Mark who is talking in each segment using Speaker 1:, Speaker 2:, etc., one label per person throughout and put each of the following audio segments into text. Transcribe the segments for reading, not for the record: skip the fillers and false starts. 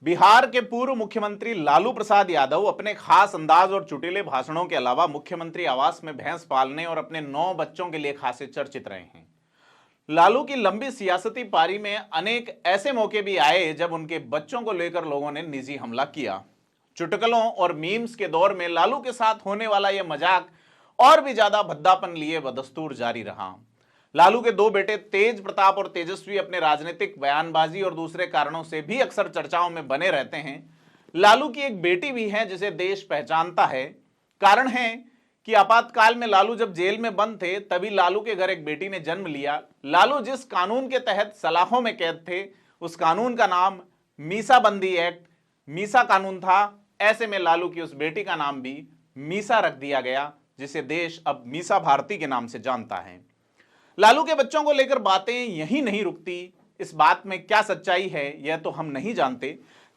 Speaker 1: बिहार के पूर्व मुख्यमंत्री लालू प्रसाद यादव अपने खास अंदाज और चुटीले भाषणों के अलावा मुख्यमंत्री आवास में भैंस पालने और अपने 9 बच्चों के लिए खासे चर्चित रहे हैं। लालू की लंबी सियासती पारी में अनेक ऐसे मौके भी आए जब उनके बच्चों को लेकर लोगों ने निजी हमला किया। चुटकुलों और मीम्स के दौर में लालू के साथ होने वाला यह मजाक और भी ज्यादा भद्दापन लिए बदस्तूर जारी रहा। लालू के 2 बेटे तेज प्रताप और तेजस्वी अपने राजनीतिक बयानबाजी और दूसरे कारणों से भी अक्सर चर्चाओं में बने रहते हैं। लालू की एक बेटी भी है जिसे देश पहचानता है। कारण है कि आपातकाल में लालू जब जेल में बंद थे तभी लालू के घर एक बेटी ने जन्म लिया। लालू जिस कानून के तहत सलाखों में कैद थे उस कानून का नाम मीसाबंदी एक्ट, मीसा कानून था। ऐसे में लालू की उस बेटी का नाम भी मीसा रख दिया गया, जिसे देश अब मीसा भारती के नाम से जानता है। लालू के बच्चों को लेकर बातें यहीं नहीं रुकती। इस बात में क्या सच्चाई है यह तो हम नहीं जानते,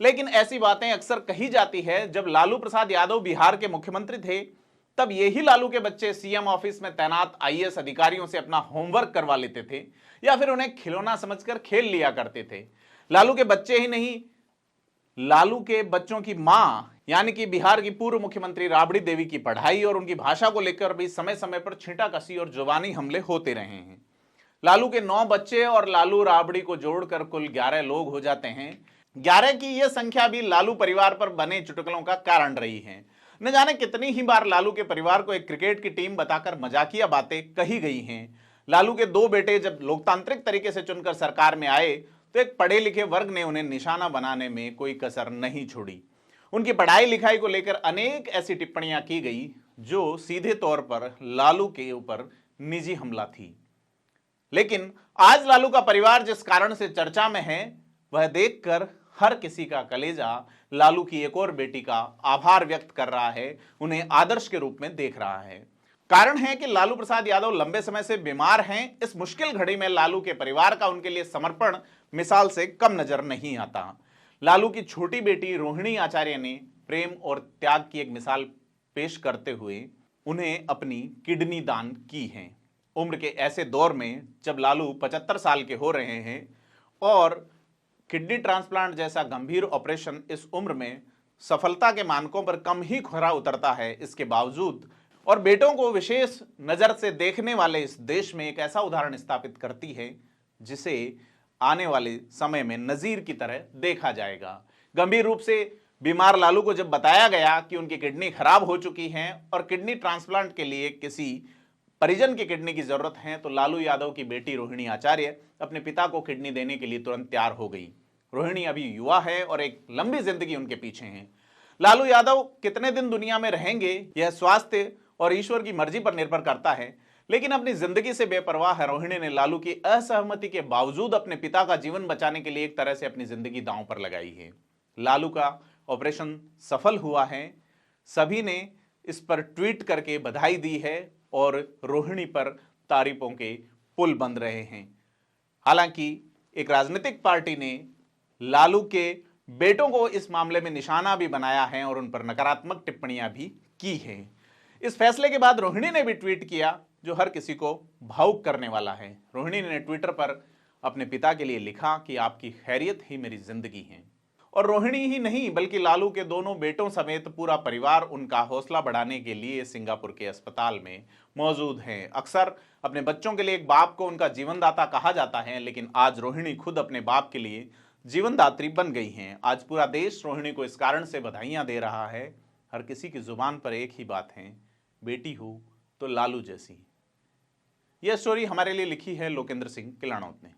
Speaker 1: लेकिन ऐसी बातें अक्सर कही जाती है। जब लालू प्रसाद यादव बिहार के मुख्यमंत्री थे तब यही लालू के बच्चे सीएम ऑफिस में तैनात आईएएस अधिकारियों से अपना होमवर्क करवा लेते थे या फिर उन्हें खिलौना समझकर खेल लिया करते थे। लालू के बच्चे ही नहीं, लालू के बच्चों की मां यानी कि बिहार की पूर्व मुख्यमंत्री राबड़ी देवी की पढ़ाई और उनकी भाषा को लेकर भी समय समय पर छींटाकसी और जुबानी हमले होते रहे हैं। लालू के 9 बच्चे और लालू राबड़ी को जोड़कर कुल 11 लोग हो जाते हैं। 11 की यह संख्या भी लालू परिवार पर बने चुटकुलों का कारण रही है। न जाने कितनी ही बार लालू के परिवार को एक क्रिकेट की टीम बताकर मजाकिया बातें कही गई हैं। लालू के 2 बेटे जब लोकतांत्रिक तरीके से चुनकर सरकार में आए तो एक पढ़े लिखे वर्ग ने उन्हें निशाना बनाने में कोई कसर नहीं छोड़ी। उनकी पढ़ाई लिखाई को लेकर अनेक ऐसी टिप्पणियां की गई जो सीधे तौर पर लालू के ऊपर निजी हमला थी। लेकिन आज लालू का परिवार जिस कारण से चर्चा में है वह देखकर हर किसी का कलेजा लालू की एक और बेटी का आभार व्यक्त कर रहा है, उन्हें आदर्श के रूप में देख रहा है। कारण है कि लालू प्रसाद यादव लंबे समय से बीमार हैं। इस मुश्किल घड़ी में लालू के परिवार का उनके लिए समर्पण मिसाल से कम नजर नहीं आता। लालू की छोटी बेटी रोहिणी आचार्य ने प्रेम और त्याग की एक मिसाल पेश करते हुए उन्हें अपनी किडनी दान की है। उम्र के ऐसे दौर में जब लालू 75 साल के हो रहे हैं और किडनी ट्रांसप्लांट जैसा गंभीर ऑपरेशन इस उम्र में सफलता के मानकों पर कम ही खरा उतरता है, इसके बावजूद और बेटों को विशेष नजर से देखने वाले इस देश में एक ऐसा उदाहरण स्थापित करती है जिसे आने वाले समय में नजीर की तरह देखा जाएगा। गंभीर रूप से बीमार लालू को जब बताया गया कि उनकी किडनी खराब हो चुकी है और किडनी ट्रांसप्लांट के लिए किसी परिजन की किडनी की जरूरत है तो लालू यादव की बेटी रोहिणी आचार्य अपने पिता को किडनी देने के लिए तुरंत तैयार हो गई। रोहिणी अभी युवा है और एक लंबी जिंदगी उनके पीछे है। लालू यादव कितने दिन दुनिया में रहेंगे यह स्वास्थ्य और ईश्वर की मर्जी पर निर्भर करता है, लेकिन अपनी जिंदगी से बेपरवाह रोहिणी ने लालू की असहमति के बावजूद अपने पिता का जीवन बचाने के लिए एक तरह से अपनी जिंदगी दांव पर लगाई है। लालू का ऑपरेशन सफल हुआ है। सभी ने इस पर ट्वीट करके बधाई दी है और रोहिणी पर तारीफों के पुल बंध रहे हैं। हालांकि एक राजनीतिक पार्टी ने लालू के बेटों को इस मामले में निशाना भी बनाया है और उन पर नकारात्मक टिप्पणियां भी की हैं। इस फैसले के बाद रोहिणी ने भी ट्वीट किया जो हर किसी को भावुक करने वाला है। रोहिणी ने ट्विटर पर अपने पिता के लिए लिखा कि आपकी खैरियत ही मेरी जिंदगी है। और रोहिणी ही नहीं बल्कि लालू के दोनों बेटों समेत पूरा परिवार उनका हौसला बढ़ाने के लिए सिंगापुर के अस्पताल में मौजूद हैं। अक्सर अपने बच्चों के लिए एक बाप को उनका जीवनदाता कहा जाता है, लेकिन आज रोहिणी खुद अपने बाप के लिए जीवनदात्री बन गई हैं। आज पूरा देश रोहिणी को इस कारण से बधाइयां दे रहा है। हर किसी की जुबान पर एक ही बात है, बेटी हो तो लालू जैसी। यह स्टोरी हमारे लिए लिखी है लोकेंद्र सिंह किलानौत ने।